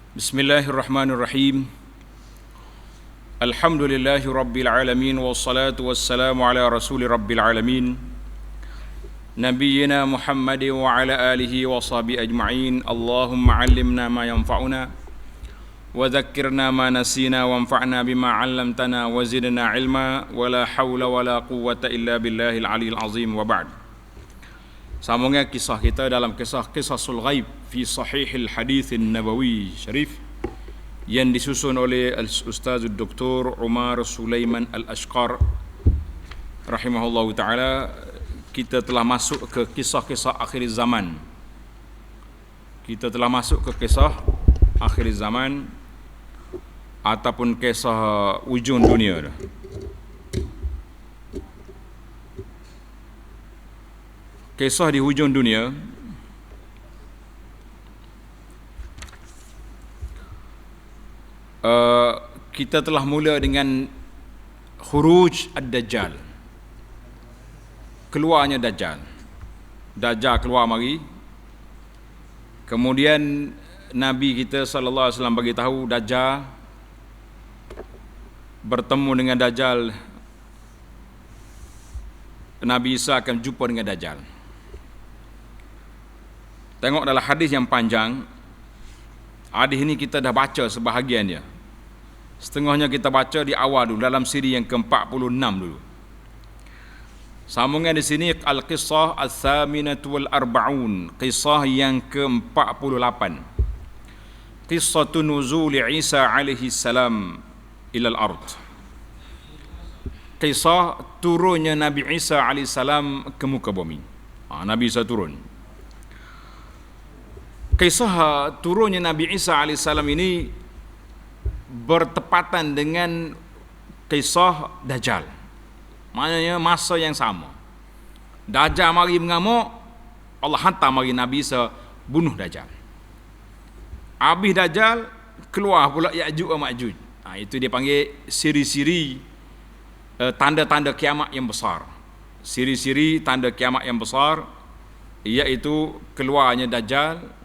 Bismillahirrahmanirrahim. Alhamdulillahi rabbil alamin wassalatu wassalamu ala rasuli rabbil alamin nabiyyina Muhammadin wa ala alihi wa sahbihi ajma'in. Allahumma 'allimna ma yanfa'una wa dhakkirna ma nasina wanfa'na bima 'allamtana wa zidna 'ilma wa la hawla wa la quwwata illa billahil aliyyil azim wa ba'd. Sambungnya kisah kita dalam kisah-Qisasul Ghaib fi Sahihil Haditsin Nabawi Syarif yang disusun oleh Ustaz Dr. Umar Sulaiman Al-Ashqar rahimahullahu taala. Kita telah masuk ke kisah-kisah akhir zaman. Kita telah masuk ke kisah akhir zaman ataupun kisah ujung dunia dah. Kisah di hujung dunia kita telah mula dengan Khuruj Ad-Dajjal, keluarnya Dajjal. Dajjal keluar mari. Kemudian Nabi kita sallallahu alaihi wasallam bagi tahu Dajjal bertemu dengan Dajjal. Nabi Isa akan jumpa dengan Dajjal. Tengok dalam hadis yang panjang. Hadis ini kita dah baca sebahagian dia. Setengahnya kita baca di awal dulu dalam siri yang ke-46 dulu. Sambungan di sini Al-Qissah Al-Thaminatu Wal-Arba'un, kisah yang ke-48. Qissatu Nuzul Isa alaihi salam ilal ard. Kisah turunnya Nabi Isa alaihi salam ke muka bumi. Nabi Isa turun. Kisah turunnya Nabi Isa AS ini bertepatan dengan kisah Dajjal. Maknanya masa yang sama. Dajjal mari mengamuk, Allah hantar mari Nabi Isa bunuh Dajjal. Habis Dajjal, keluar pula Ya'juj wa Ma'juj. Itu dia panggil siri-siri tanda-tanda kiamat yang besar. Siri-siri tanda kiamat yang besar, iaitu keluarnya Dajjal,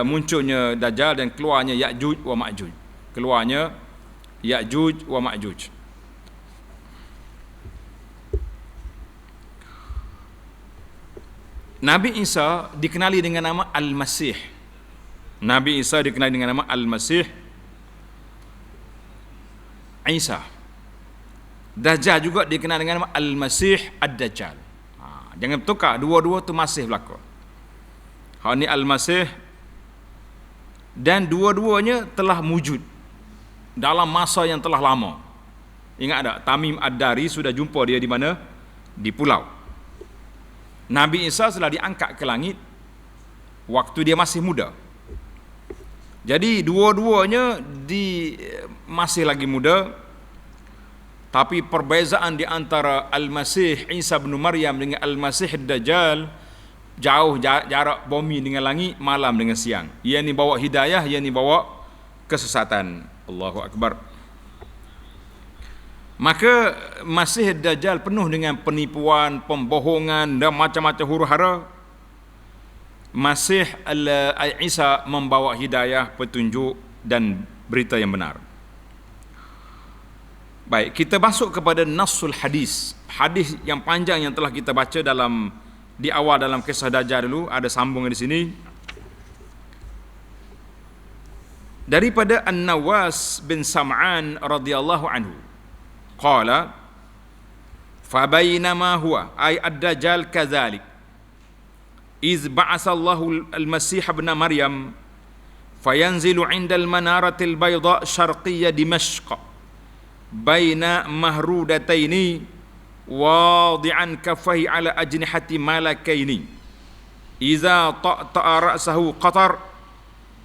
munculnya Dajjal dan keluarnya Ya'juj wa Ma'juj. Keluarnya Ya'juj wa Ma'juj. Nabi Isa dikenali dengan nama Al-Masih. Nabi Isa dikenali dengan nama Al-Masih Isa. Dajjal juga dikenal dengan nama Al-Masih Ad-Dajjal. Jangan tukar, dua-dua tu masih berlaku. Hal ni Al-Masih, dan dua-duanya telah wujud dalam masa yang telah lama. Ingat tak, Tamim Ad-Dari sudah jumpa dia di mana? Di pulau. Nabi Isa telah diangkat ke langit waktu dia masih muda. Jadi dua-duanya masih lagi muda. Tapi perbezaan di antara Al-Masih Isa bin Maryam dengan Al-Masih Ad-Dajjal jauh jarak bumi dengan langit, malam dengan siang. Ia ni bawa hidayah, ia ni bawa kesesatan. Allahu Akbar. Maka Masih Ad-Dajjal penuh dengan penipuan, pembohongan dan macam-macam huru-hara. Masih Isa membawa hidayah, petunjuk dan berita yang benar. Baik, kita masuk kepada Nassul Hadis. Hadis yang panjang yang telah kita baca di awal dalam kisah Dajjal dulu, ada sambungan di sini. Daripada An-Nawas bin Sam'an radhiyallahu anhu. Qala fa bainama huwa ay ad-Dajjal kadzalik iz ba'asallahu al-Masih ibn Maryam fayanzilu 'inda al-manarati al-bayda syarqiyya Dimashq baina mahrudataini wadi'an kaffaihi ala ajnihati malakaini idza ta'ta'a ra'sahu qatar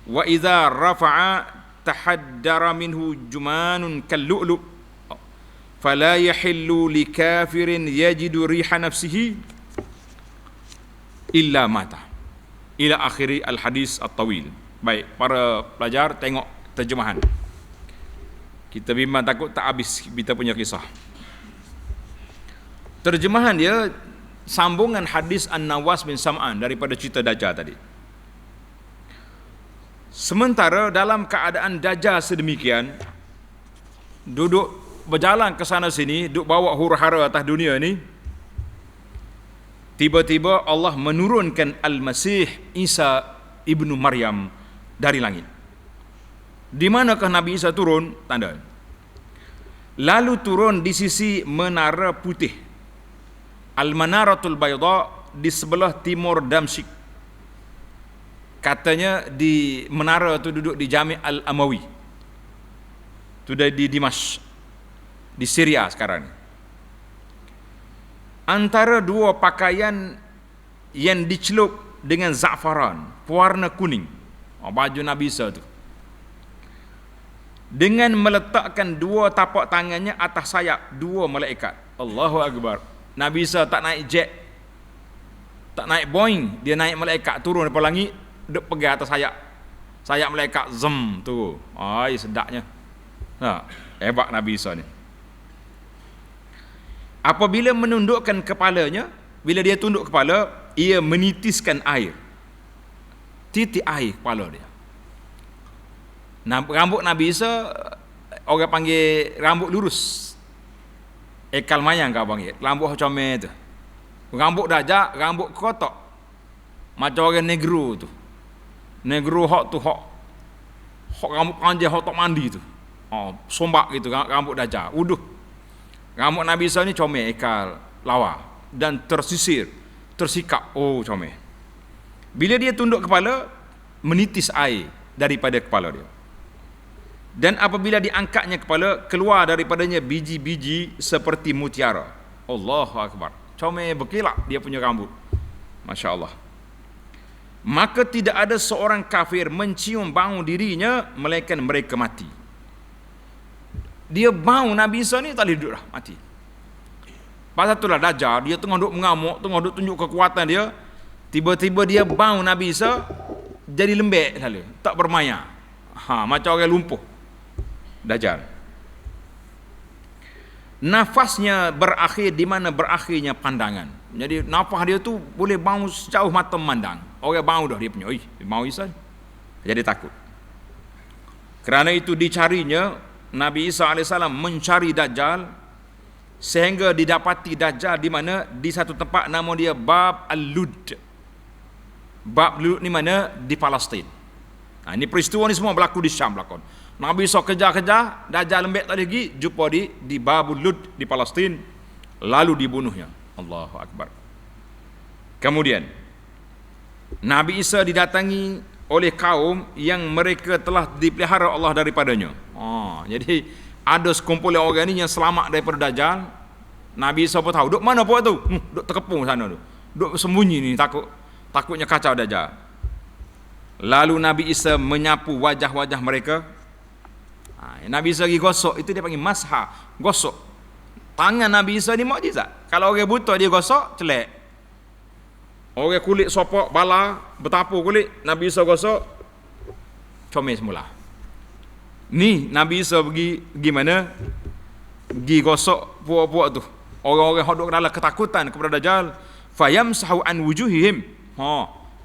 wa idza rafa'a tahaddara minhu jumanun kallu'lu fala yahillu likafirin yajidu riha nafsihi illa mata ila akhiri al-hadis at-tawil. Baik, para pelajar tengok terjemahan. Kita bimbang takut tak habis kita punya kisah. Terjemahan dia sambungan hadis An-Nawas bin Sam'an daripada cerita Dajjal tadi. Sementara dalam keadaan Dajjal sedemikian, duduk berjalan ke sana sini, duduk bawa huru-hara atas dunia ni, tiba-tiba Allah menurunkan Al-Masih Isa ibnu Maryam dari langit. Di manakah Nabi Isa turun? Tanda. Lalu turun di sisi menara putih, Al-Manaratul Bayda, di sebelah timur Damsyik. Katanya di menara tu duduk di Jami' Al-Amawi. Itu di Dimash, di Syria sekarang. Antara dua pakaian yang dicelup dengan za'faran, pewarna kuning, baju Nabi Isa tu, dengan meletakkan dua tapak tangannya atas sayap dua malaikat. Allahu Akbar. Nabi Isa tak naik jet, tak naik Boeing, dia naik malaikat turun daripada langit, duk pegang atas sayap malaikat, zem tu. Ai sedapnya. Hebat Nabi Isa ni. Apabila menundukkan kepalanya, bila dia tunduk kepala, ia menitiskan air. Titik air kepala dia. Rambut Nabi Isa, orang panggil rambut lurus. Ekal mayang kau panggil. Rambut comel tu. Rambut Dajjal, rambut kotak. Macam orang negro tu. Negro hok tu hok rambut panjang, hok tak mandi tu. Sombak gitu rambut Dajjal. Uduh. Rambut Nabi Isa ni comel, ekal lawa dan tersisir, tersikap. Comel. Bila dia tunduk kepala, menitis air daripada kepala dia. Dan apabila diangkatnya kepala, keluar daripadanya biji-biji seperti mutiara. Allahu Akbar. Comel berkilat dia punya rambut. Masya Allah. Maka tidak ada seorang kafir mencium bau dirinya melainkan mereka mati. Dia bau Nabi Isa ni tak boleh duduk dah, mati. Pasal itulah Dajjal, dia tengah duduk mengamuk, tengah duduk tunjuk kekuatan dia, tiba-tiba dia bau Nabi Isa jadi lembek saja, tak bermaya. Macam orang lumpuh. Dajjal. Nafasnya berakhir di mana berakhirnya pandangan. Jadi nafas dia tu boleh bau sejauh mata memandang. Orang bau dah dia punya. Bau Isa. Jadi takut. Kerana itu dicarinya, Nabi Isa AS mencari Dajjal sehingga didapati Dajjal di mana? Di satu tempat nama dia Bab Al-Lud. Bab Al-Lud ni mana? Di Palestin. Ini peristiwa ni semua berlaku di Syam belakang. Nabi SAW kejar-kejar, Dajjal lembek tadi lagi, jumpa di Babul Lud di Palestin, lalu dibunuhnya. Allahu Akbar. Kemudian Nabi Isa didatangi oleh kaum yang mereka telah dipelihara Allah daripadanya. Jadi ada sekumpulan orang ni yang selamat daripada Dajjal. Nabi Isa pun tahu, duk mana puak tu? Duk terkepung sana tu. Duk sembunyi ni, takutnya kacau Dajjal. Lalu Nabi Isa menyapu wajah-wajah mereka. Nabi Isa lagi gosok, itu dia panggil masha, gosok. Tangan Nabi Isa ni mukjizat. Kalau orang buta dia gosok, celek. Orang kulit sopok, bala, bertapur kulit, Nabi Isa gosok, comel semula. Ni Nabi Isa pergi mana? Pergi gosok puak-puak tu. Orang-orang yang duduk dalam ketakutan kepada Dajjal, fayamsahu an wujuhihim.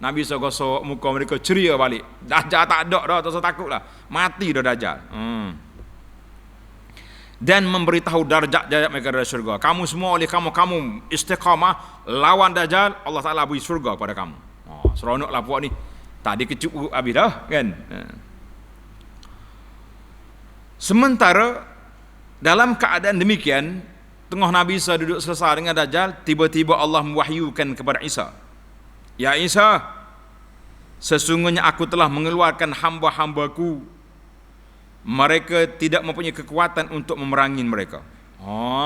Nabi Isa gosok muka mereka, ceria balik. Dajjal tak ada dah, tak usah takut lah. Mati dah Dajjal. Dan memberitahu darjat mereka dari syurga. Kamu semua oleh kamu istiqamah lawan Dajjal, Allah Ta'ala beri syurga pada kamu. Seronoklah puak ni. Tak dikecup habis dah kan. Sementara dalam keadaan demikian, tengah Nabi Isa duduk selesai dengan Dajjal, tiba-tiba Allah mewahyukan kepada Isa, ya Isa, sesungguhnya aku telah mengeluarkan hamba-hambaku, mereka tidak mempunyai kekuatan untuk memerangi mereka.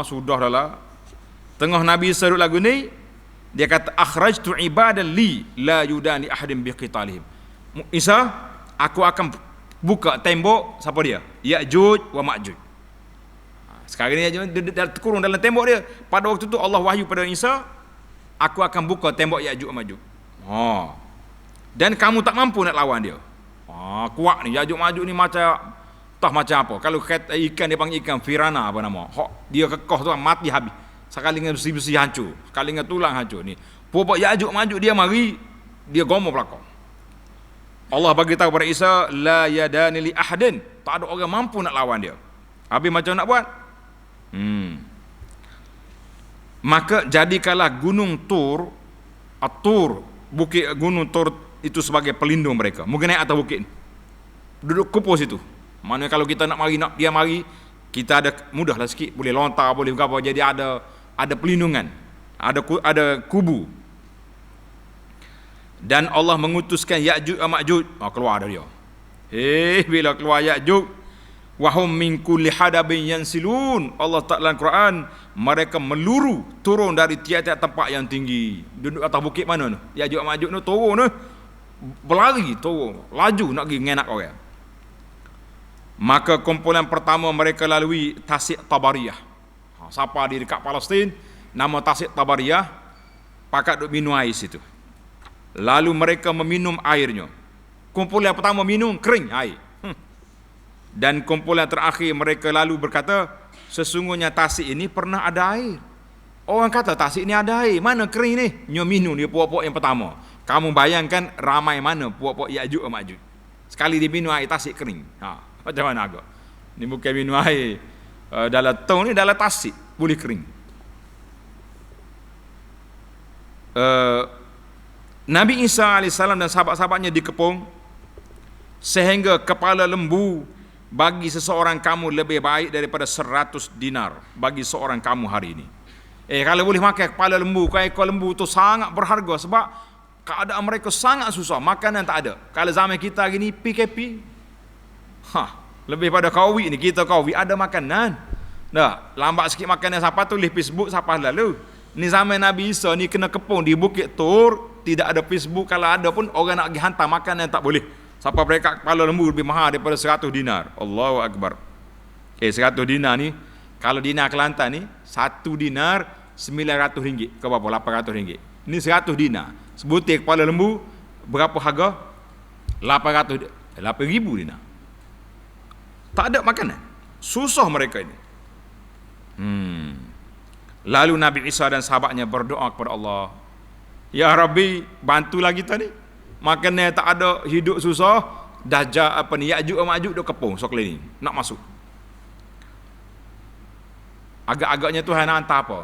Sudah dah lah. Tengah Nabi Isa duduk lagu ni, dia kata, akhrajtu ibadan li la yudani ahadin biqitalihim. Isa, aku akan buka tembok, siapa dia? Ya'juj wa Ma'juj. Sekarang ni dia terkurung dalam tembok dia. Pada waktu tu Allah wahyu pada Isa, aku akan buka tembok Ya'juj wa Ma'juj. Dan kamu tak mampu nak lawan dia. Kuat ni Ya'juj Ma'juj ni macam apa? Kalau ikan dia panggil ikan firana apa nama? Dia kekoh tu mati habis. Sekali dengan besi-besi hancur, sekali dengan tulang hancur ni. Pokok Ya'juj Ma'juj dia mari, dia gomoh belakang. Allah bagi tahu kepada Isa, la yadani li ahadin, tak ada orang mampu nak lawan dia. Habis macam nak buat? Maka jadikanlah gunung Tur, At-Tur, bukit gunung Tur itu sebagai pelindung mereka. Mungkin naik atas bukit ni, duduk kumpul situ. Mana kalau kita nak dia mari, kita ada mudahlah sikit, boleh lontar, boleh apa, jadi ada pelindungan, ada kubu. Dan Allah mengutuskan Ya'juj dan Ma'juj, keluar dari dia. Bila keluar Ya'juj, wahum min kulli hadabin yansilun, Allah Ta'ala dalam Quran, mereka meluru turun dari tiap-tiap tempat yang tinggi. Duduk atas bukit mana tu? Ya'juj dan Ma'juj tu turun tu, berlari, turun, laju nak pergi ngenak orang. Maka kumpulan pertama mereka lalui Tasik Tabariyah. Siapa di dekat Palestin, nama Tasik Tabariyah, pakat duk minum air situ. Lalu mereka meminum airnya. Kumpulan pertama minum, kering air. Dan kumpulan terakhir mereka lalu berkata, sesungguhnya tasik ini pernah ada air. Orang kata tasik ini ada air, mana kering ni? Nyo minum dia puak-puak yang pertama. Kamu bayangkan ramai mana puak-puak Ya'juj dan Ma'juj. Sekali dia minum air tasik kering. Macam mana agak? Ni bukan minum air dalam tong ni, dalam tasik boleh kering. Nabi Isa AS dan sahabat-sahabatnya dikepung sehingga kepala lembu bagi seseorang kamu lebih baik daripada 100 dinar bagi seorang kamu hari ini. Kalau boleh makan kepala lembu, ekor lembu tu sangat berharga sebab keadaan mereka sangat susah, makanan tak ada. Kalau zaman kita hari ni PKP, lebih pada Covid ni, kita Covid ada makanan. Dah, lambat sikit makanan, siapa tulis Facebook siapa lalu. Ni zaman Nabi Isa ni kena kepung di Bukit Tur, tidak ada Facebook, kalau ada pun orang nak pergi hantar makanan tak boleh. Siapa mereka kepala lembu lebih mahal daripada 100 dinar. Allahu Akbar. 100 dinar ni, kalau dinar Kelantan ni, 1 dinar 900 ringgit ke berapa? 800 ringgit. Ni 100 dinar. Sebutir kepala lembu berapa harga? 800, 8,000 dinar. Tak ada makanan. Susah mereka ini. Lalu Nabi Isa dan sahabatnya berdoa kepada Allah, ya Rabbi, bantulah kita ni. Makanan tak ada, hidup susah. Dajjal Ya'juj dan Ma'juj duk kepung sekeliling nak masuk. Agak-agaknya Tuhan nak hantar apa?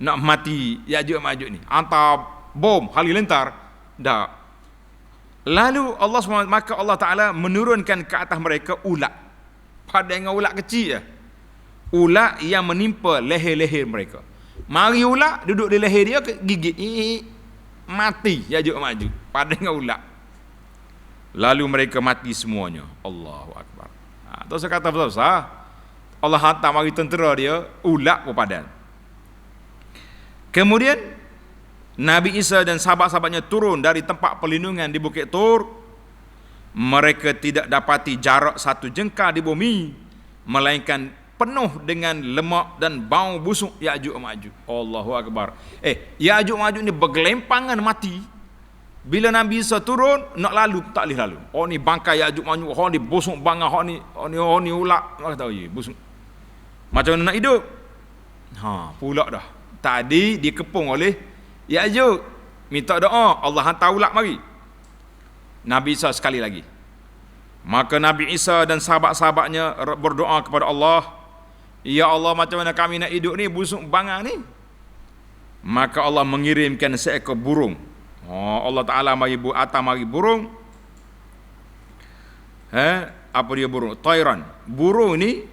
Nak mati Ya'juj dan Ma'juj ni. Hantar bom, halilintar. Dah. Lalu maka Allah Ta'ala menurunkan ke atas mereka ulat. Pada dengan ulat kecil je. Ulat yang menimpa leher-leher mereka. Mari ulat duduk di leher dia, gigit, mati Ya'juj dan Ma'juj pada dengan ulat. Lalu mereka mati semuanya. Allahu Akbar. Tu saya kata besar. Allah hantar mari tentera dia, ulat pun padan. Kemudian Nabi Isa dan sahabat-sahabatnya turun dari tempat perlindungan di Bukit Tur. Mereka tidak dapati jarak 1 jengkal di bumi, melainkan penuh dengan lemak dan bau busuk Ya'juj dan Ma'juj. Allahu Akbar. Ya'juj dan Ma'juj ni bergelempangan mati. Bila Nabi Isa turun, nak lalu tak boleh lalu. Ni bangkai Ya'juj dan Ma'juj, ni busuk bangah, ni ulat. Kata busuk. Macam mana nak hidup? Pula dah. Tadi dikepung oleh Ya'juj. Minta doa, Allah hantar ulat mari. Nabi Isa sekali lagi. Maka Nabi Isa dan sahabat-sahabatnya berdoa kepada Allah, ya Allah, macam mana kami nak hidup ni, busuk bangah ni? Maka Allah mengirimkan seekor burung. Allah Ta'ala mari burung. Apa dia burung? Tayran. Burung ni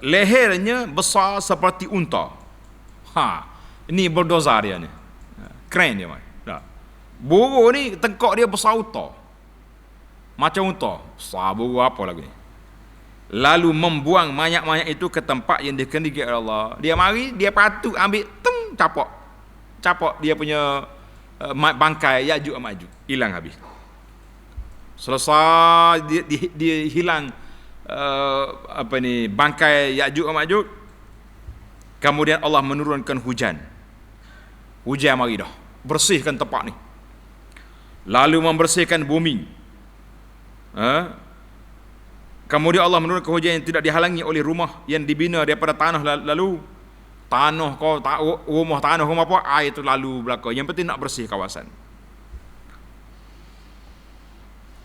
lehernya besar seperti unta. Ini berdoza dia ni. Keren dia. Burung ni tengkok dia besar unta. Macam unta. Besar burung apa lagi ni? Lalu membuang mayat-mayat itu ke tempat yang dikehendaki oleh Allah. Dia mari, dia patu ambil, capak dia punya bangkai Ya'juj dan Ma'juj, hilang habis. Selesai dia hilang bangkai Ya'juj dan Ma'juj. Kemudian Allah menurunkan hujan. Hujan mari dah, bersihkan tempat ni. Lalu membersihkan bumi. Kemudian Allah menurunkan hujan yang tidak dihalangi oleh rumah yang dibina daripada tanah. Lalu tanah rumah apa, air itu lalu belakang. Yang penting nak bersih kawasan.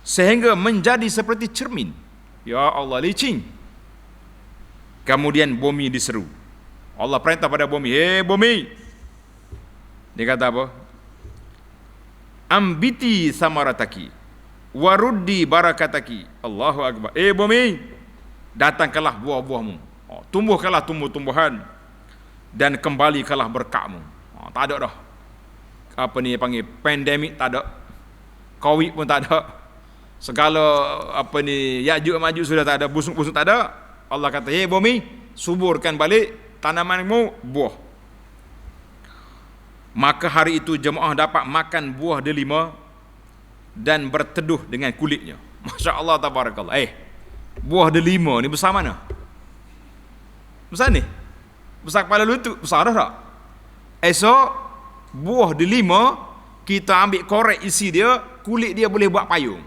sehingga menjadi seperti cermin. Ya Allah, licin. Kemudian bumi diseru. Allah perintah pada bumi, "Hei bumi." Dia kata apa? "Ambiti samarataki waruddi barakataki." Allahu akbar. Bumi, datangkanlah buah-buahmu. Tumbuhkanlah tumbuh-tumbuhan dan kembalikanlah berkatmu. Tak ada dah. Apa ni panggil pandemik, tak ada. Covid pun tak ada. Segala apa ni Ya'juj Ma'juj sudah tak ada, busuk-busuk tak ada. Allah kata, "Hei bumi, suburkan balik tanamanmu buah." Maka hari itu jemaah dapat makan buah delima dan berteduh dengan kulitnya. Masya Allah, tabarakallah. Buah delima ni besar mana? Besar ni? Besar kepala lutut, besar dah tak? Esok buah delima kita ambil korek isi dia, kulit dia boleh buat payung.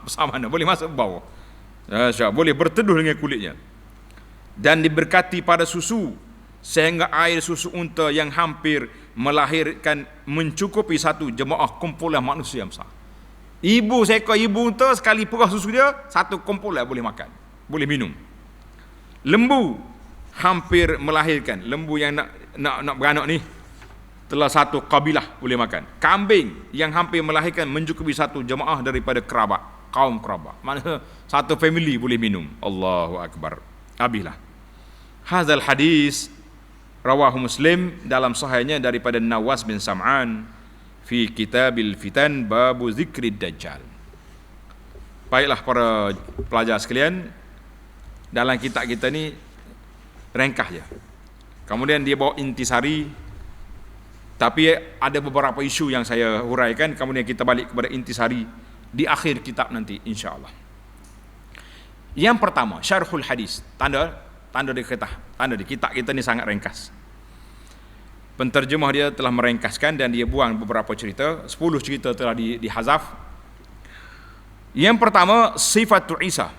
Besar mana? Boleh masuk bawah. Boleh berteduh dengan kulitnya. Dan diberkati pada susu, sehingga air susu unta yang hampir melahirkan mencukupi satu jemaah kumpulan manusia besar. Ibu seekor ibu unta sekali perah susu dia, satu kumpulan boleh makan, boleh minum. Lembu hampir melahirkan, lembu yang nak beranak ni telah satu kabilah boleh makan. Kambing yang hampir melahirkan mencukupi satu jemaah daripada kerabat, kaum kerabat. Maksudnya satu family boleh minum. Allahu akbar. Habislah. Hazal hadis rawahu Muslim dalam sahihnya daripada Nawas bin Sam'an fi Kitabil Fitan babu zikrid Dajjal. Baiklah para pelajar sekalian, dalam kitab kita ni ringkas je. Kemudian dia bawa intisari, tapi ada beberapa isu yang saya huraikan, kemudian kita balik kepada intisari di akhir kitab nanti insya-Allah. Yang pertama, syarhul hadis. Tanda di kitab kita ni sangat ringkas. Penterjemah dia telah meringkaskan dan dia buang beberapa cerita, 10 cerita telah dihazaf. Yang pertama, sifatu Isa.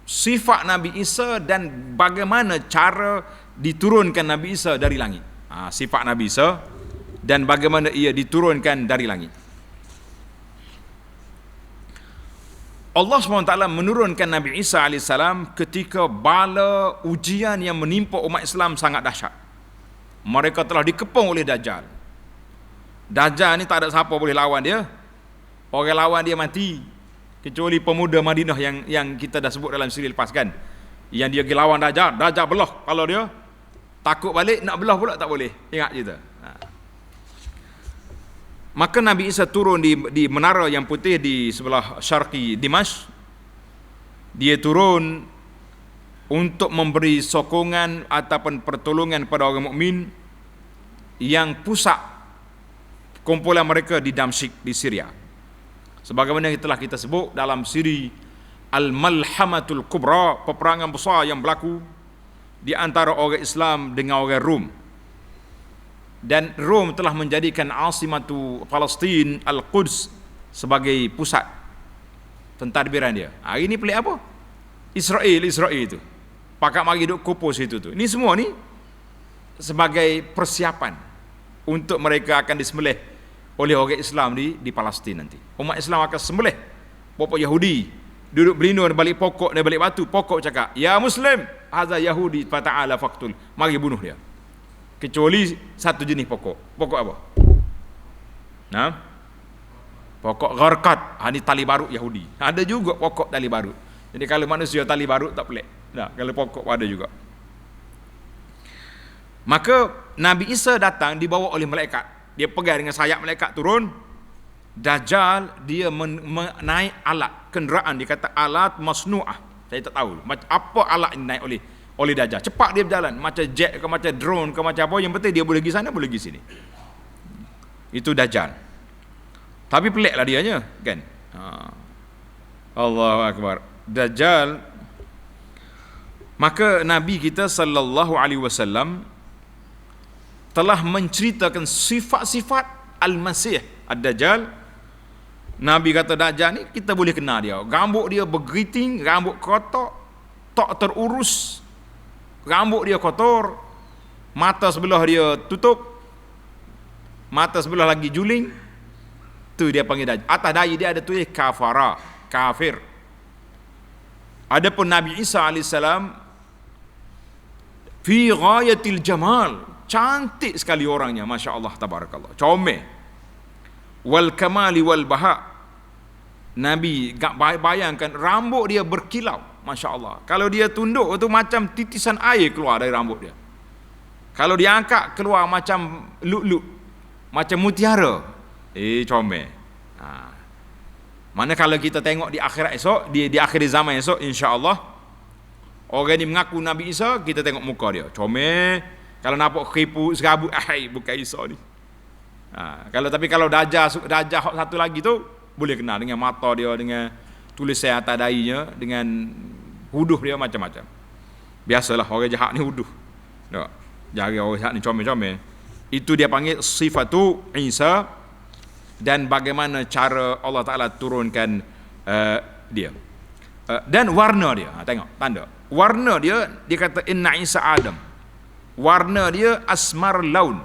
Sifat Nabi Isa dan bagaimana cara diturunkan Nabi Isa dari langit. Sifat Nabi Isa dan bagaimana ia diturunkan dari langit. Allah SWT menurunkan Nabi Isa AS ketika bala ujian yang menimpa umat Islam sangat dahsyat. Mereka telah dikepung oleh Dajjal. Dajjal ni tak ada siapa boleh lawan dia. Orang lawan dia mati. Kecuali pemuda Madinah yang kita dah sebut dalam siri lepas kan. Yang dia pergi lawan Dajjal, Dajjal belah kalau dia. Takut balik, nak belah pula tak boleh. Ingat cerita. Maka Nabi Isa turun di menara yang putih di sebelah syarqi Dimash. Dia turun untuk memberi sokongan ataupun pertolongan pada orang mukmin yang pusat kumpulan mereka di Damsyik di Syria. Sebagaimana yang telah kita sebut dalam siri Al-Malhamatul Kubra, peperangan besar yang berlaku di antara orang Islam dengan orang Rom. Dan Rom telah menjadikan Asimatu Palestin Al-Quds sebagai pusat pentadbiran dia. Hari ni pelik apa? Israel itu. Pakat mari duk kupus itu tu. Ini semua ni sebagai persiapan untuk mereka akan disembelih oleh orang Islam di Palestin nanti. Umat Islam akan sembelih. Bapak Yahudi duduk berlindung balik pokok dan balik batu. Pokok cakap, "Ya Muslim, hadza Yahudi fata'ala faqtul." Mari bunuh dia. Kecuali satu jenis pokok. Pokok apa? Pokok gharqad. Ini tali barut Yahudi. Ada juga pokok tali barut. Jadi kalau manusia tali barut tak pelik. Kalau pokok ada juga. Maka Nabi Isa datang dibawa oleh malaikat. Dia pegang dengan sayap malaikat turun. Dajjal dia naik alat kenderaan, dia kata alat masnu'ah. Saya tak tahu apa alat ini naik oleh Dajjal. Cepat dia berjalan, macam jet ke macam drone ke macam apa, yang penting dia boleh pergi sana boleh pergi sini. Itu Dajjal. Tapi peliklah dianya, kan? Allahu akbar. Dajjal. Maka Nabi kita sallallahu alaihi wasallam telah menceritakan sifat-sifat Al-Masih Ad-Dajjal. Nabi kata Dajjal ni kita boleh kenal dia. Rambut dia bergeriting, rambut kotak, tak terurus. Rambut dia kotor, mata sebelah dia tutup, mata sebelah lagi juling. Tu dia panggil Dajjal. Atas dahi dia ada tulis kafara, kafir. Adapun Nabi Isa alaihissalam fi ghayatil jamal, cantik sekali orangnya, masya-Allah tabarakallah, comel. Wal kamali wal baha. Nabi bayangkan rambut dia berkilau, masya-Allah. Kalau dia tunduk tu macam titisan air keluar dari rambut dia. Kalau dia angkat keluar macam lut-lut, macam mutiara. Comel. Mana kalau kita tengok di akhirat esok, di akhir zaman esok, insya-Allah orang ni mengaku Nabi Isa, kita tengok muka dia comel. Kalau nampak keriput serabut, bukan Isa ni. Tapi kalau Dajjal satu lagi tu boleh kenal dengan mata dia, dengan tulisan atas dahinya, dengan huduh dia macam-macam. Biasalah orang jahat ni huduh. Tak. Jaga orang jahat ni comel-comel. Itu dia panggil sifatu Isa, dan bagaimana cara Allah Ta'ala turunkan dia. Dan warna dia, tengok tanda. Warna dia kata inna Isa Adam. Warna dia asmar laun.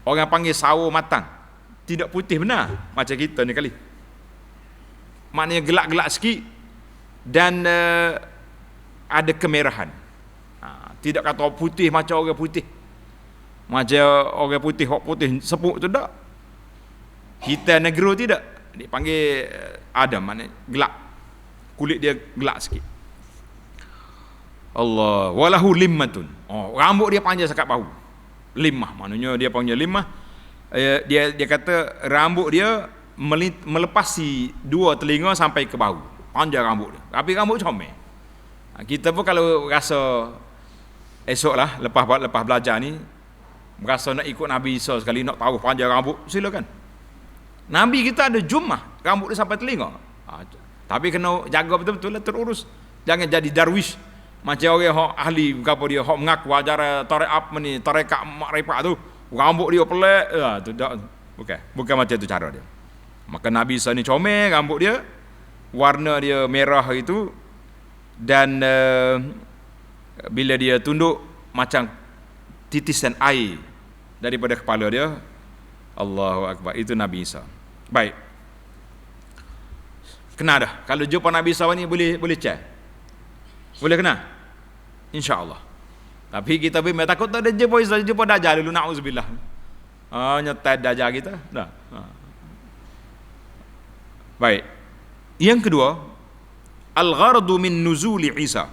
Orang panggil sawo matang. Tidak putih benar macam kita ni kali. Maknanya gelap-gelap sikit dan ada kemerahan. Tidak kata putih macam orang putih. Macam orang putih, hok putih sepuk tu tak. Hitam negro tidak. Dia panggil Adam, maknanya gelap. Kulit dia gelap sikit. Allah, walahu limmatun. Rambut dia panjang sekat bahu. Limmah, maknanya dia panggil limmah. Dia kata rambut dia melepasi dua telinga sampai ke bahu. Panjang rambut dia. Tapi rambut comel. Kita pun kalau rasa esok lah lepas belajar ni, berasa nak ikut Nabi Isa sekali, nak tahu panjang rambut, silakan. Nabi kita ada Jummah, rambut dia sampai telinga. Tapi kena jaga betul-betul lah, terurus. Jangan jadi darwish. Macam orang yang ahli apa dia, yang mengaku ajaran tarekat makrifat tu, rambut dia pelik, tu tak, bukan macam tu cara dia. Maka Nabi Isa ni comel rambut dia, warna dia merah itu, dan bila dia tunduk macam titisan air daripada kepala dia. Allahu Akbar, itu Nabi Isa. Baik, kenal dah. Kalau jumpa Nabi Isa ni boleh cek, boleh kenal, insya-Allah. Tapi kita memang takut tak ada jumpa Dajjal dulu, na'udzubillah. Nyetai Dajjal kita dah. Baik, yang kedua, al-ghardu min nuzuli Isa.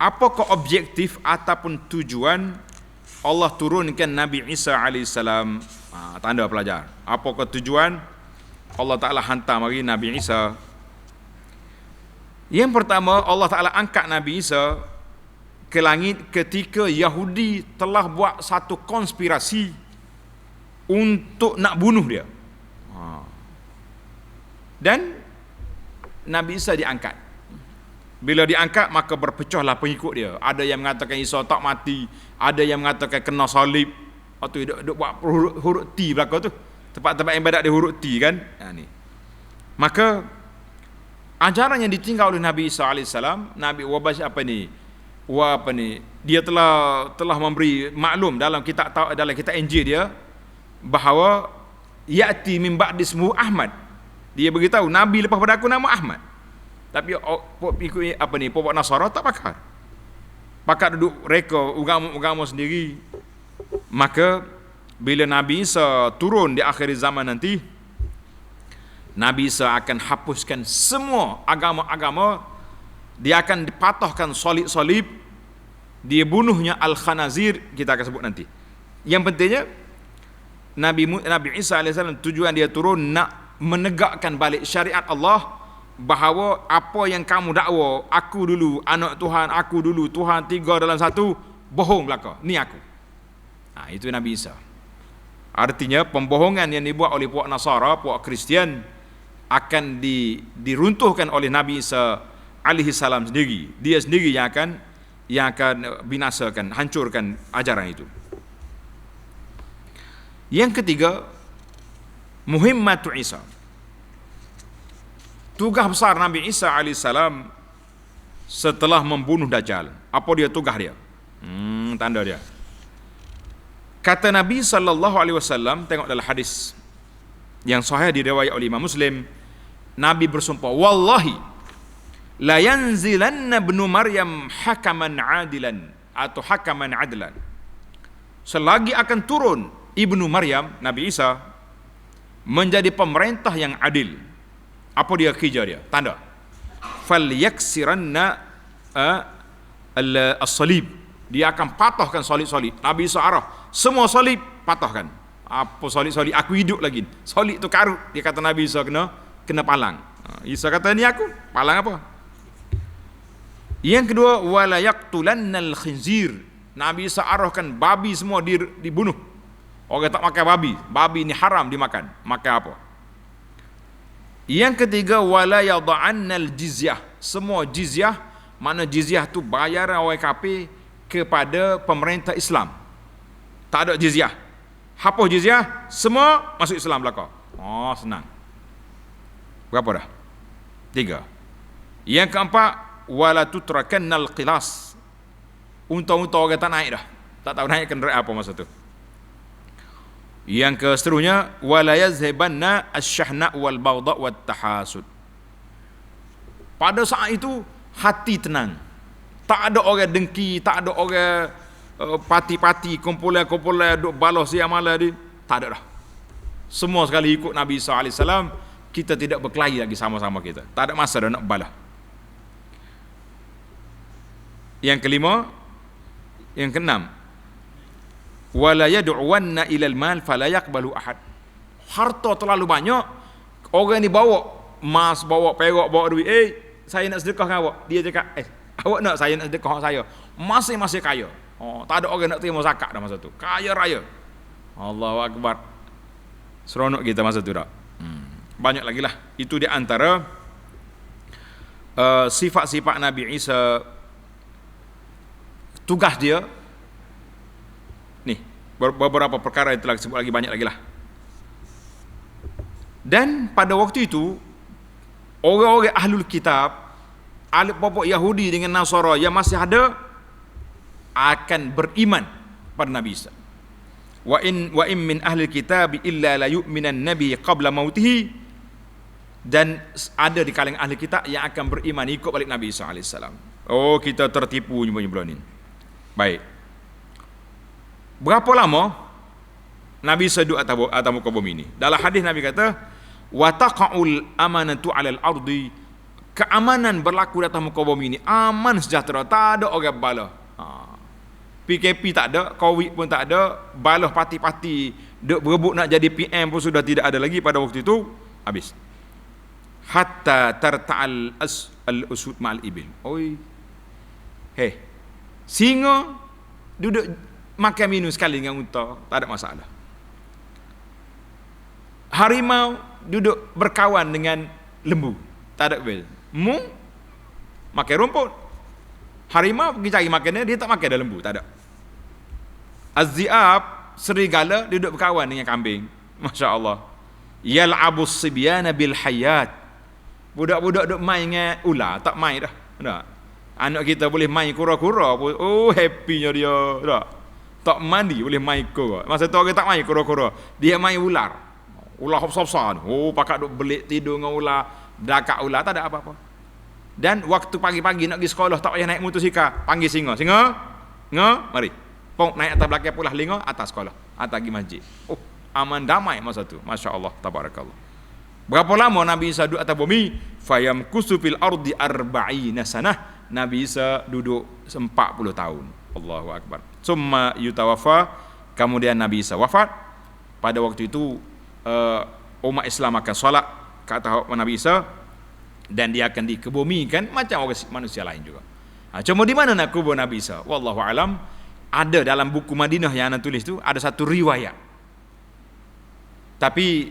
Apakah objektif ataupun tujuan Allah turunkan Nabi Isa alaihissalam? Tanda pelajar. Apakah tujuan Allah Ta'ala hantar mari Nabi Isa? Yang pertama, Allah Ta'ala angkat Nabi Isa ke langit ketika Yahudi telah buat satu konspirasi untuk nak bunuh dia. Dan Nabi Isa diangkat. Bila diangkat, maka berpecahlah pengikut dia. Ada yang mengatakan Isa tak mati, ada yang mengatakan kena salib. Tu duk buat huruf T belakang tu. Tempat-tempat ibadat dia huruf T kan. Ni. Maka ajaran yang ditinggal oleh Nabi Isa alaihissalam, Nabi dia telah memberi maklum dalam kitab Injil dia bahawa ya'ti min ba'di ismuhu Ahmad. Dia beritahu Nabi lepas pada aku nama Ahmad. Tapi ikut pokok Nasara tak pakat duduk reka agama sendiri. Maka bila Nabi Isa turun di akhir zaman nanti, Nabi Isa akan hapuskan semua agama-agama. Dia akan dipatahkan salib-salib. Dia bunuhnya al-khanazir, kita akan sebut nanti. Yang pentingnya Nabi Isa AS tujuan dia turun nak menegakkan balik syariat Allah, bahawa apa yang kamu dakwa, aku dulu anak Tuhan, aku dulu Tuhan tiga dalam satu, bohong belaka, ni aku. Itu Nabi Isa. Artinya pembohongan yang dibuat oleh puak Nasara, puak Kristian, akan diruntuhkan oleh Nabi Isa alaihi salam sendiri. Dia sendiri yang akan binasakan, hancurkan ajaran itu. Yang ketiga, muhimmatu Isa. Tugas besar Nabi Isa alaihissalam setelah membunuh Dajjal. Apa dia tugas dia? Tanda dia. Kata Nabi sallallahu alaihi wasallam, tengok dalam hadis yang sahih diriwayat oleh Imam Muslim, Nabi bersumpah, wallahi la yanzilanna ibnu Maryam hakaman adilan atau hakaman adlan. Selagi akan turun Ibnu Maryam, Nabi Isa, menjadi pemerintah yang adil. Apa dia kerja dia? Tanda. Falyaksiranna as-salib. Dia akan patahkan salib-salib. Nabi Isa arah, semua salib patahkan. Apa salib-salib? Aku hidup lagi. Salib tu karut. Dia kata Nabi Isa kena palang. Isa kata ni aku, palang apa? Yang kedua, wala yaqtulannal khinzir. Nabi Isa arahkan babi semua dibunuh. Orang tak makan babi. Babi ni haram dimakan. Makan apa? Yang ketiga, wala yada'annal jizyah. Semua jizyah, mana jizyah tu bayaran orang kafir kepada pemerintah Islam. Tak ada jizyah. Hapus jizyah, semua masuk Islam belaka. Oh, senang. Berapa dah? 3. Yang keempat, wala tutrakannal qilas. Unta-unta orang tak naik dah. Tak tahu naik kenderaan apa masa tu. Yang keseterusnya, wala yazhibanna asy-syahna wal baghdha wat tahasud. Pada saat itu hati tenang. Tak ada orang dengki, tak ada orang parti-parti, kumpulan-kumpulan duk balas siang malam dia. Tak ada dah. Semua sekali ikut Nabi SAW, kita tidak berkelahi lagi sama-sama kita. Tak ada masa dah nak balas. Yang kelima, yang keenam, wala yad'uwanna ilal mal fala yaqbalu ahad. Harta terlalu banyak, orang ni bawa emas, bawa perak, bawa duit. Saya nak sedekah dengan awak. Dia cakap, awak nak saya nak sedekah dengan saya. Masing-masing kaya. Oh, tak ada orang nak terima zakat dah masa tu. Kaya raya. Allahu akbar. Seronok kita masa tu dah. Banyak lagi lah. Itu di antara sifat-sifat Nabi Isa. Tugas dia ni, beberapa perkara yang telah disebut lagi, banyak lagi lah. Dan pada waktu itu orang-orang ahlul kitab, ahli pokok Yahudi dengan Nasara yang masih ada, akan beriman pada Nabi Isa. Wa in min ahli kitab illa la yu'minan nabi qabla mautihi. Dan ada di kalangan ahli kitab yang akan beriman ikut balik Nabi Isa AS. Oh, kita tertipu nyebut-nyebut ni. Baik. Berapa lama Nabi seduk atas muka bumi ini? Dalam hadis Nabi kata, wa taqa'ul amanatu 'alal ardi. Keamanan berlaku di atas muka bumi ini. Aman sejahtera, tak ada orang bala. PKP tak ada, Covid pun tak ada, balah parti-parti duk berebut nak jadi PM pun sudah tidak ada lagi pada waktu itu. Habis. Hatta tarta'al al-usud ma'al ibil. Oi. Singa duduk makan minum sekali dengan unta, tak ada masalah. Harimau duduk berkawan dengan lembu, tak ada beza. Makan rumput. Harimau pergi cari makanan, dia tak makan dah lembu, tak ada. Az-zi'ab, serigala duduk berkawan dengan kambing. Masya-Allah. Yal'abus sibyana bil hayat. Budak-budak duduk main dengan ular, tak main dah. Tak. Anak kita boleh main kura-kura pun, oh happynya dia. Tak mandi boleh main kura. Masa tu orang tak main kura-kura, dia main ular. Ular besar-besar. Oh, pakak duk belik tidur dengan ular, dakak ular, tak ada apa-apa. Dan waktu pagi-pagi nak pergi sekolah, tak payah naik motosikal, panggil singa. Singa, mari. Pong naik atas belakang pulah linga, atas sekolah, atas pergi masjid. Oh, aman damai masa tu. Masya-Allah, tabarakallah. Berapa lama Nabi Isa duduk atas bumi? Fayam kusufil ardi arba'ina sanah. Nabi Isa duduk 40 tahun. Allahu akbar. Summa yutawafa. Kemudian Nabi Isa wafat. Pada waktu itu umat Islam akan solat ke atas Nabi Isa, dan dia akan dikebumikan macam orang manusia lain juga. Cuma di mana nak kubur Nabi Isa? Wallahu alam. Ada dalam buku Madinah yang ana tulis tu ada satu riwayat. Tapi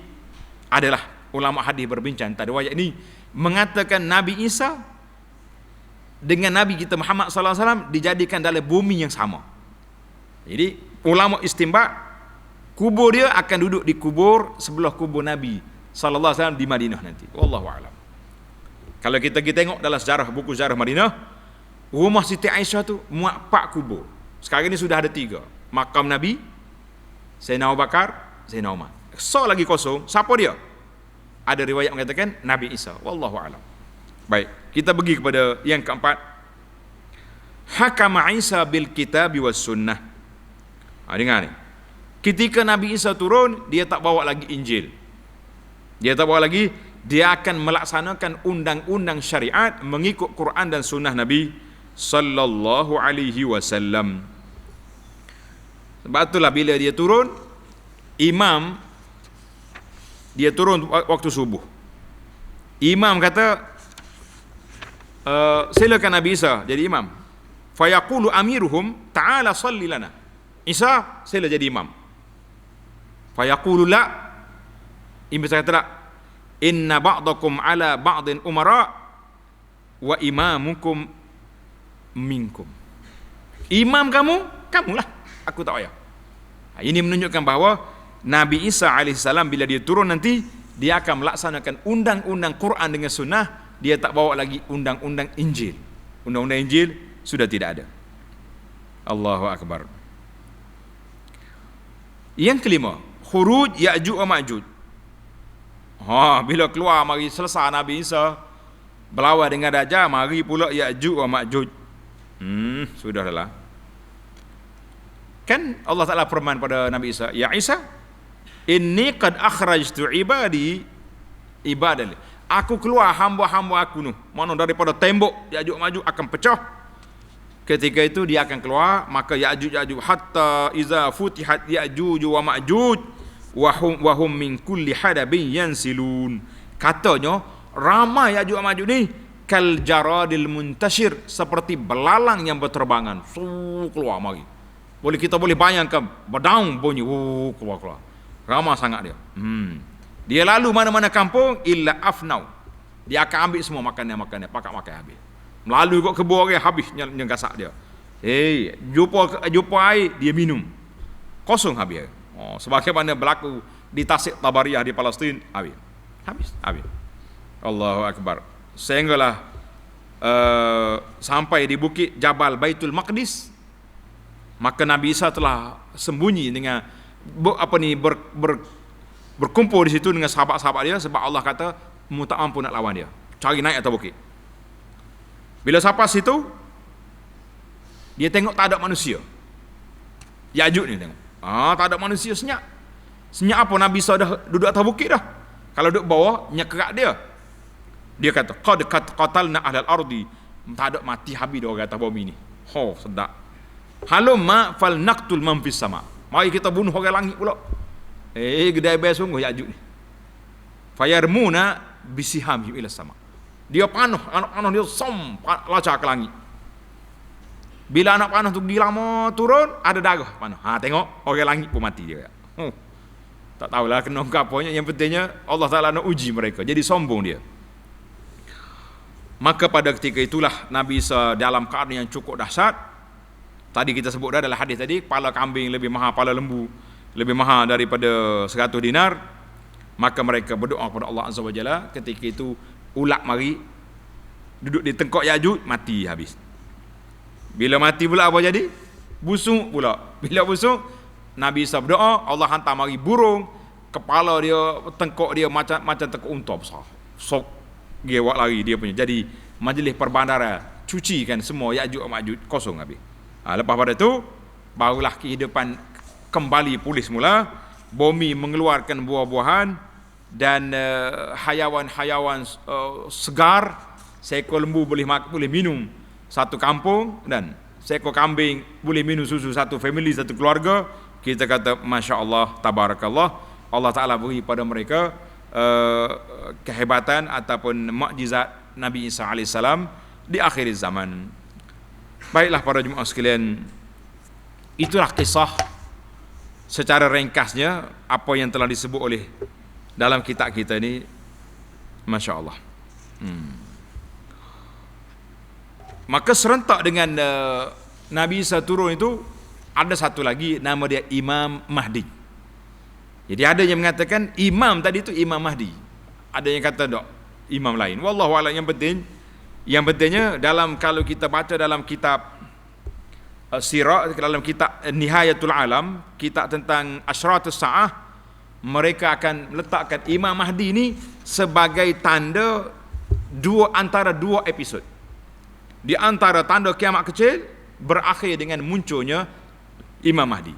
adalah ulama hadis berbincang tentang riwayat ini mengatakan Nabi Isa dengan Nabi kita Muhammad sallallahu alaihi wasallam dijadikan dalam bumi yang sama. Jadi ulama istinbat kubur dia akan duduk di kubur sebelah kubur Nabi sallallahu alaihi wasallam di Madinah nanti. Wallahu alam. Kalau kita tengok dalam sejarah, buku sejarah Madinah, rumah Siti Aisyah tu muat 4 kubur. Sekarang ni sudah ada 3. Makam Nabi, Sayyidina Abu Bakar, Sayyidina Umar. lagi kosong. Siapa dia? Ada riwayat mengatakan Nabi Isa. Wallahu a'lam. Baik, kita pergi kepada yang keempat. Hakama Isa bil kitabi was sunnah. Dengar ni. Ketika Nabi Isa turun, dia tak bawa lagi Injil. Dia tak bawa lagi, dia akan melaksanakan undang-undang syariat mengikut Quran dan sunnah Nabi sallallahu alaihi wasallam. Sebab itulah bila dia turun, imam dia turun waktu subuh. Imam kata, silakan Nabi Isa jadi imam. Fayaqulu amiruhum ta'ala salli lana. Isa, sila jadi imam. Fayaqulu la. Imam kata tak. Inna ba'dakum ala ba'din umara wa imamukum minkum. Imam kamulah. Aku tak payah. Ini menunjukkan bahawa Nabi Isa AS bila dia turun nanti, dia akan melaksanakan undang-undang Quran dengan sunnah. Dia tak bawa lagi undang-undang Injil. Undang-undang Injil sudah tidak ada. Allahu Akbar. Yang kelima, khuruj Ya'juj wa Ma'juj. Bila keluar, mari selesai Nabi Isa berlawan dengan Dajjal, mari pula Ya'juj wa Ma'juj. Sudahlah. Kan Allah Ta'ala firman pada Nabi Isa, ya Isa, inni qad akhrajtu ibadi ibadali. Aku keluar hamba-hamba aku nu. Mana daripada tembok Ya'juj Ma'juj akan pecah. Ketika itu dia akan keluar, maka Ya'juj hatta iza futihat Ya'juj wa Ma'juj wa hum min kulli hadabin yansilun. Katanya ramai Ya'juj wa Ma'juj ni kal jaradil muntashir, seperti belalang yang berterbangan. Keluar mari. Kita boleh bayangkan berdaung bunyi keluar. Ramai sangat dia. Dia lalu mana-mana kampung illa afnau. Dia akan ambil semua makanan, pakat makan habis. Melalui kat kebun orang habis gasak dia. Jumpa air dia minum. Kosong habis. Sebagaimana berlaku di Tasik Tabariyah di Palestin, habis. Allahu Akbar. Sehinggalah sampai di bukit Jabal Baitul Maqdis, maka Nabi Isa telah sembunyi dengan berkumpul di situ dengan sahabat-sahabat dia, sebab Allah kata mu tak mampu nak lawan dia. Cari naik atas bukit. Bila sampai situ, dia tengok tak ada manusia. Ya'juj ni tengok. Tak ada manusia, senyap. Senyap apa? Nabi Isa dah duduk atas bukit dah. Kalau duduk bawah, nyekerak dia. Dia kata, qad qatalna ahlal ardi. Tak ada mati habis dia orang atas bumi ni. Sedap. Halumma fal naqtul man fis sama. Mari kita bunuh orang langit pula. Gedai best sungguh Ya'juj ni. Fayarmuna bisihamhim ila sama. Dia panah, anak-anak dia lacak ke langit. Bila anak panah tu pergi lama turun, ada darah panah. Tengok orang langit pun mati dia. Tak tahulah kena apanya, yang pentingnya Allah Taala nak uji mereka. Jadi sombong dia. Maka pada ketika itulah Nabi Isa dalam keadaan yang cukup dahsyat. Tadi kita sebut dah dalam hadis tadi, kepala kambing lebih mahal kepala lembu, lebih mahal daripada 100 dinar. Maka mereka berdoa kepada Allah Azza wa Jalla. Ketika itu ulat mari duduk di tengkok Ya'juj, mati habis. Bila mati pula apa jadi? Busuk pula. Bila busuk, Nabi Isa berdoa, Allah hantar mari burung, kepala dia, tengkok dia macam tengkok unta besar. Sok dia buat lari dia punya. Jadi majlis perbandara cucikan semua Ya'juj Ma'juj, kosong habis. Lepas pada itu barulah kehidupan kembali pulih semula. Bumi mengeluarkan buah-buahan dan hayawan-hayawan segar. Seekor lembu boleh minum satu kampung, dan seekor kambing boleh minum susu satu family, satu keluarga. Kita kata Masya Allah, Tabarakallah. Allah Ta'ala beri pada mereka kehebatan ataupun mukjizat Nabi Isa AS di akhir zaman. Baiklah para jemaah sekalian, itulah kisah secara ringkasnya apa yang telah disebut oleh dalam kitab kita ini. Masya Allah. Maka serentak dengan Nabi Isa turun itu, ada satu lagi nama dia Imam Mahdi. Jadi ada yang mengatakan imam tadi itu Imam Mahdi, ada yang kata tak, imam lain. Wallahu a'lam. Yang pentingnya kalau kita baca dalam kitab sirah, dalam kitab Nihayatul Alam, kitab tentang Asyratus Sa'ah, mereka akan letakkan Imam Mahdi ni sebagai tanda antara dua episod. Di antara tanda kiamat kecil berakhir dengan munculnya Imam Mahdi.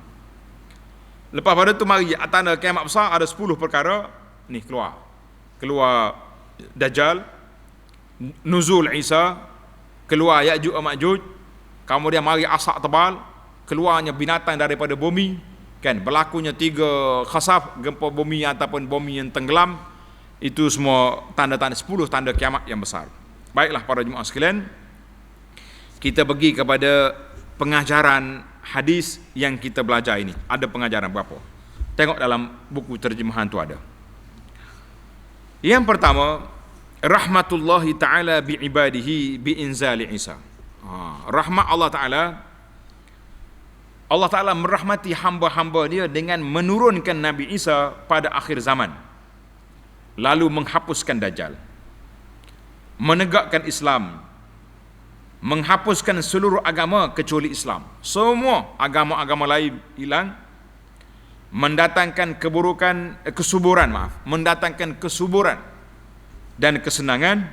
Lepas pada tu mari tanda kiamat besar, ada 10 perkara ni keluar Dajjal, nuzul Isa, keluar Ya'juj wa Ma'juj, kemudian mari asap tebal, keluarnya binatang daripada bumi, kan, berlakunya 3 khasaf, gempa bumi ataupun bumi yang tenggelam. Itu semua tanda-tanda 10 tanda kiamat yang besar. Baiklah para jemaah sekalian, kita pergi kepada pengajaran hadis yang kita belajar ini. Ada pengajaran berapa? Tengok dalam buku terjemahan tu ada. Yang pertama, rahmatullahi ta'ala bi'ibadihi bi'inzali Isa. Rahmat Allah Ta'ala merahmati hamba-hamba dia dengan menurunkan Nabi Isa pada akhir zaman, lalu menghapuskan Dajjal, menegakkan Islam, menghapuskan seluruh agama kecuali Islam. Semua agama-agama lain hilang, mendatangkan mendatangkan kesuburan dan kesenangan,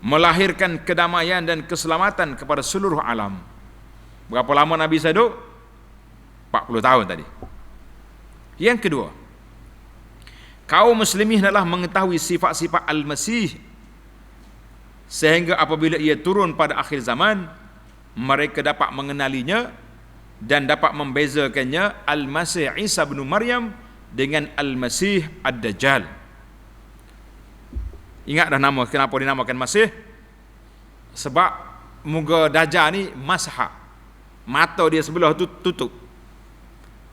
melahirkan kedamaian dan keselamatan kepada seluruh alam. Berapa lama Nabi Isa hidup? 40 tahun tadi. Yang kedua, kaum muslimin adalah mengetahui sifat-sifat Al-Masih, sehingga apabila ia turun pada akhir zaman, mereka dapat mengenalinya dan dapat membezakannya Al-Masih Isa bin Maryam dengan Al-Masih Ad-Dajjal. Ingat dah nama, kenapa dinamakan Masih? Sebab muka Dajjal ni masha, mata dia sebelah tu tutup.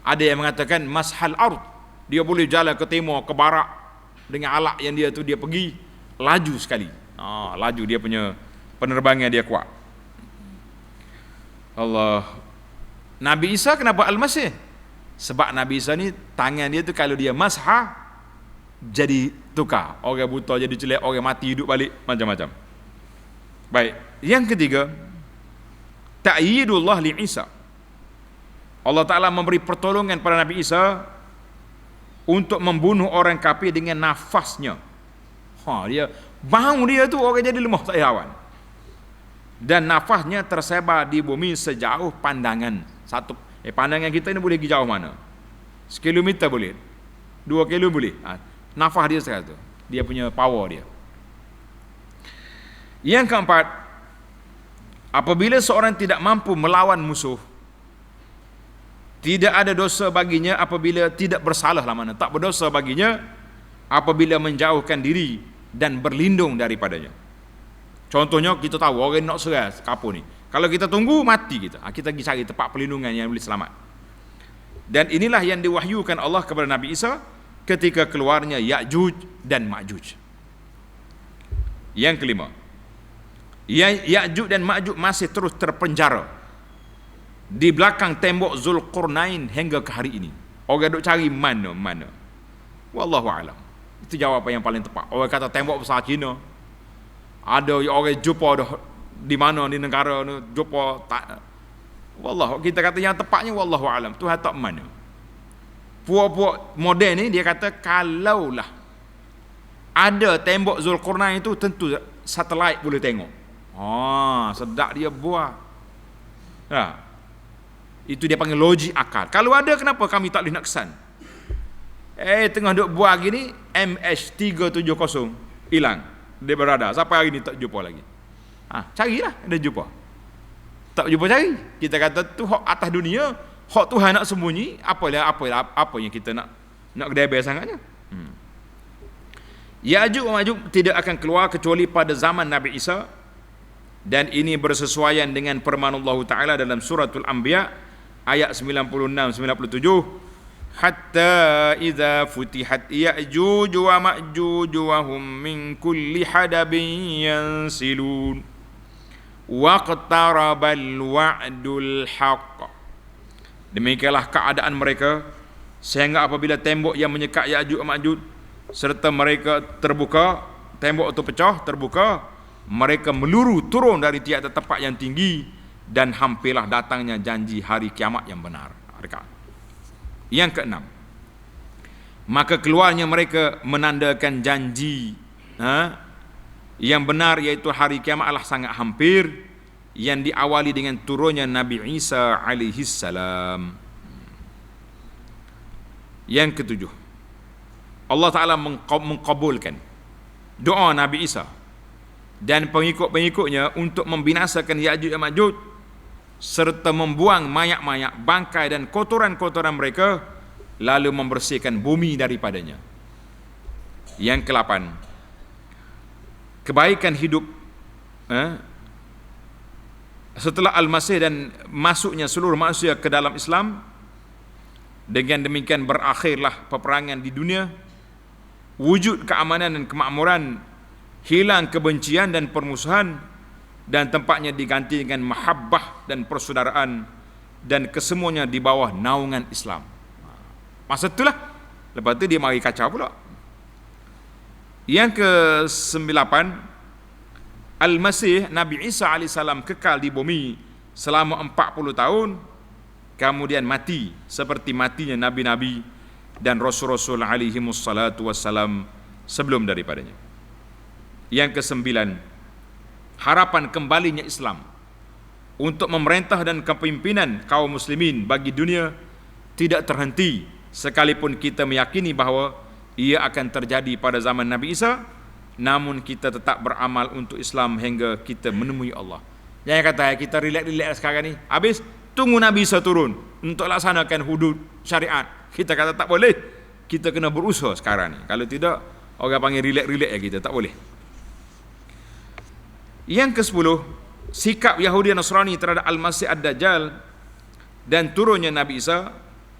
Ada yang mengatakan mashal ard, dia boleh jalan ke timur, ke barat dengan alat yang dia pergi laju sekali. Laju, dia punya penerbangan dia kuat. Allah. Nabi Isa kenapa Al-Masih? Sebab Nabi Isa ni tangan dia tu kalau dia masha jadi tukar, orang buta jadi jelek, orang mati hidup balik, macam-macam. Baik, yang ketiga, ta'yidullah li Isa. Allah Ta'ala memberi pertolongan pada Nabi Isa untuk membunuh orang kafir dengan nafasnya. Dia bau dia tu orang jadi lemah, tak lawan. Dan nafasnya tersebar di bumi sejauh pandangan. Pandangan kita ni boleh pergi jauh mana? 1 kilometer boleh, 2 kilo boleh. Nafas dia sekarang tu, dia punya power dia. Yang keempat, apabila seorang tidak mampu melawan musuh, tidak ada dosa baginya apabila tidak bersalah lah mana, tak berdosa baginya apabila menjauhkan diri dan berlindung daripadanya. Contohnya kita tahu orang nak serang kapur ni, kalau kita tunggu mati kita pergi cari tempat perlindungan yang boleh selamat. Dan inilah yang diwahyukan Allah kepada Nabi Isa ketika keluarnya Ya'juj dan Ma'juj. Yang kelima, Ya'juj dan Ma'juj masih terus terpenjara di belakang tembok Zulqarnain hingga ke hari ini. Orang duk cari mana-mana. Wallahu a'lam. Itu jawapan yang paling tepat. Orang kata tembok besar Cina, ada orang jumpa dah di mana di negara ni jumpa tak. Wallahu, kita kata yang tepatnya wallahu a'lam. Tuhan tak mana. Puak-puak moden ni dia kata kalaulah ada tembok Zulqarnain itu tentu satelit boleh tengok. Sedap dia buat. Itu dia panggil logik akal. Kalau ada, kenapa kami tak boleh nak kesan? Tengah duk buat gini, MH370 hilang. Dia berada. Sampai hari ni tak jumpa lagi. Carilah, dia jumpa. Tak jumpa cari. Kita kata tu hak atas dunia, hak Tuhan nak sembunyi, apa yang kita nak kedebel sangatnya. Ya'juj wa Ma'juj tidak akan keluar kecuali pada zaman Nabi Isa, dan ini bersesuaian dengan firman Allah Ta'ala dalam suratul Anbiya ayat 96-97, hatta idza futihat Ya'juj wa Ma'juj wa hum min kulli hadabin yansilun waqtarabal wa'dul haqq. Demikianlah keadaan mereka sehingga apabila tembok yang menyekat Ya'juj wa Ma'juj serta mereka terbuka, tembok itu pecah, terbuka, mereka meluru turun dari tiada tempat yang tinggi, dan hampirlah datangnya janji hari kiamat yang benar. Yang keenam, Maka keluarnya mereka menandakan janji yang benar, iaitu hari kiamat adalah sangat hampir, yang diawali dengan turunnya Nabi Isa alaihi salam. Yang ketujuh, Allah Ta'ala mengkabulkan doa Nabi Isa dan pengikut-pengikutnya untuk membinasakan Ya'juj dan Ma'juj serta membuang mayat-mayat, bangkai dan kotoran-kotoran mereka, lalu membersihkan bumi daripadanya. Yang ke-8, kebaikan hidup setelah Al-Masih dan masuknya seluruh manusia ke dalam Islam. Dengan demikian berakhirlah peperangan di dunia, wujud keamanan dan kemakmuran, hilang kebencian dan permusuhan, dan tempatnya diganti dengan mahabbah dan persaudaraan, dan kesemuanya di bawah naungan Islam. Masa itulah, lepas tu dia mari kacau pula. Yang ke-9, Al-Masih Nabi Isa AS kekal di bumi selama 40 tahun, kemudian mati seperti matinya nabi-nabi dan rasul-rasul alaihimussalatu wassalam sebelum daripadanya. Yang ke-9, harapan kembalinya Islam untuk memerintah dan kepimpinan kaum muslimin bagi dunia tidak terhenti, sekalipun kita meyakini bahawa ia akan terjadi pada zaman Nabi Isa, namun kita tetap beramal untuk Islam hingga kita menemui Allah. Jangan kata kita relax sekarang ni, habis tunggu Nabi Isa turun untuk laksanakan hudud syariat. Kita kata tak boleh. Kita kena berusaha sekarang ni. Kalau tidak, orang panggil relax ya kita, tak boleh. Yang ke-10, sikap Yahudi dan Nasrani terhadap Al-Masih Ad-Dajjal dan turunnya Nabi Isa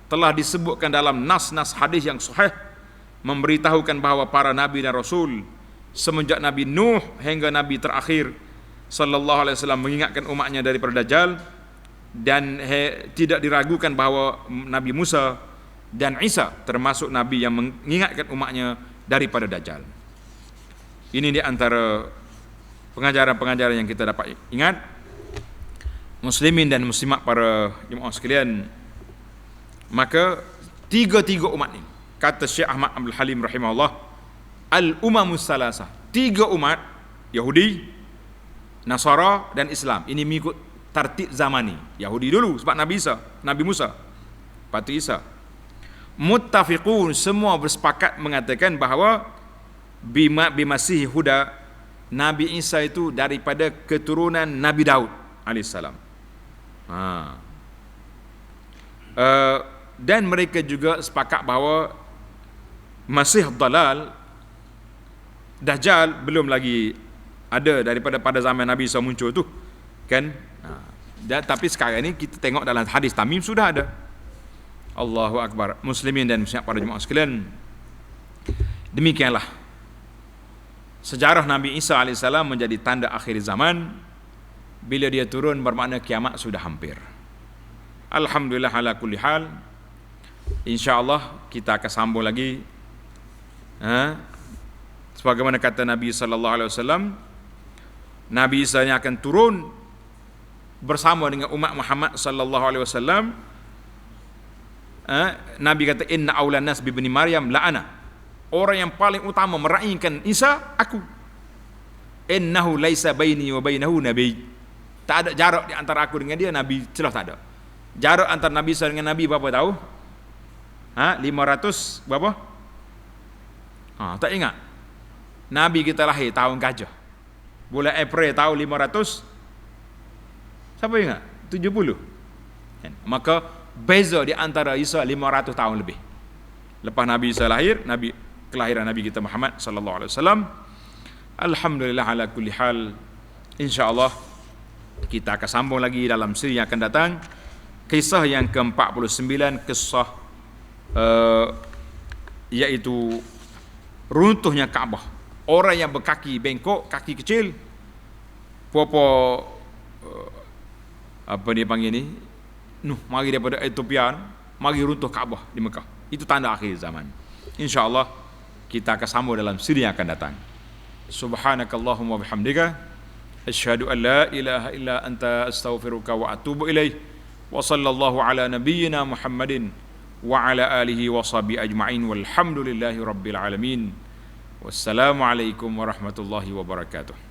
telah disebutkan dalam nas-nas hadis yang sahih, memberitahukan bahawa para nabi dan rasul semenjak Nabi Nuh hingga Nabi terakhir sallallahu alaihi wasallam mengingatkan umatnya daripada Dajjal, dan tidak diragukan bahawa Nabi Musa dan Isa termasuk Nabi yang mengingatkan umatnya daripada Dajjal. Ini di antara pengajaran-pengajaran yang kita dapat ingat. Muslimin dan muslimat para jemaah sekalian, maka tiga-tiga umat ini, kata Syekh Ahmad Abdul Halim rahimahullah, al-umamus salasah, 3 umat, Yahudi, Nasara dan Islam. Ini mengikut tartib zamani. Yahudi dulu sebab Nabi Isa, Nabi Musa, lepas tu Isa. Muttafiqun, semua bersepakat mengatakan bahawa bimasih huda, Nabi Isa itu daripada keturunan Nabi Daud alaihissalam. Dan mereka juga sepakat bahawa Masih Dalal, Dajjal belum lagi ada daripada pada zaman Nabi Isa muncul tu kan. Tapi sekarang ni kita tengok dalam hadis Tamim sudah ada. Allahu Akbar. Muslimin dan muslimat para jemaah sekalian, demikianlah sejarah Nabi Isa AS menjadi tanda akhir zaman. Bila dia turun bermakna kiamat sudah hampir. Alhamdulillah ala kulli hal. InsyaAllah kita akan sambung lagi. Sebagaimana kata Nabi SAW, Nabi Isa yang akan turun bersama dengan umat Muhammad SAW. Nabi kata, inna awlan nas bibni Maryam la'ana, orang yang paling utama meraihkan Isa, aku. Innahu laisa baini wa bainahu nabi, tak ada jarak di antara aku dengan dia Nabi, celah tak ada. Jarak antara Nabi Isa dengan Nabi berapa tahu? 500 berapa? Tak ingat. Nabi kita lahir tahun gajah, bulan April tahun 500. Siapa ingat? 70. Maka beza di antara Isa 500 tahun lebih. Lepas Nabi Isa lahir, kelahiran Nabi kita Muhammad sallallahu alaihi wasallam. Alhamdulillah ala kulli hal. InsyaAllah kita akan sambung lagi dalam siri yang akan datang. Kisah yang ke-49, kisah iaitu runtuhnya Kaabah. Orang yang berkaki bengkok, kaki kecil, apa dia panggil ni, mari daripada Ethiopia, mari runtuh Kaabah di Mekah. Itu tanda akhir zaman. InsyaAllah kita akan sambung dalam siri yang akan datang. Subhanakallahumma bihamdika, asyhadu an la ilaha illa anta astaghfiruka wa atubu ilaih. Wa sallallahu ala nabiyyina Muhammadin wa ala alihi wa sahbihi ajma'in walhamdulillahi rabbil alamin. Wassalamualaikum warahmatullahi wabarakatuh.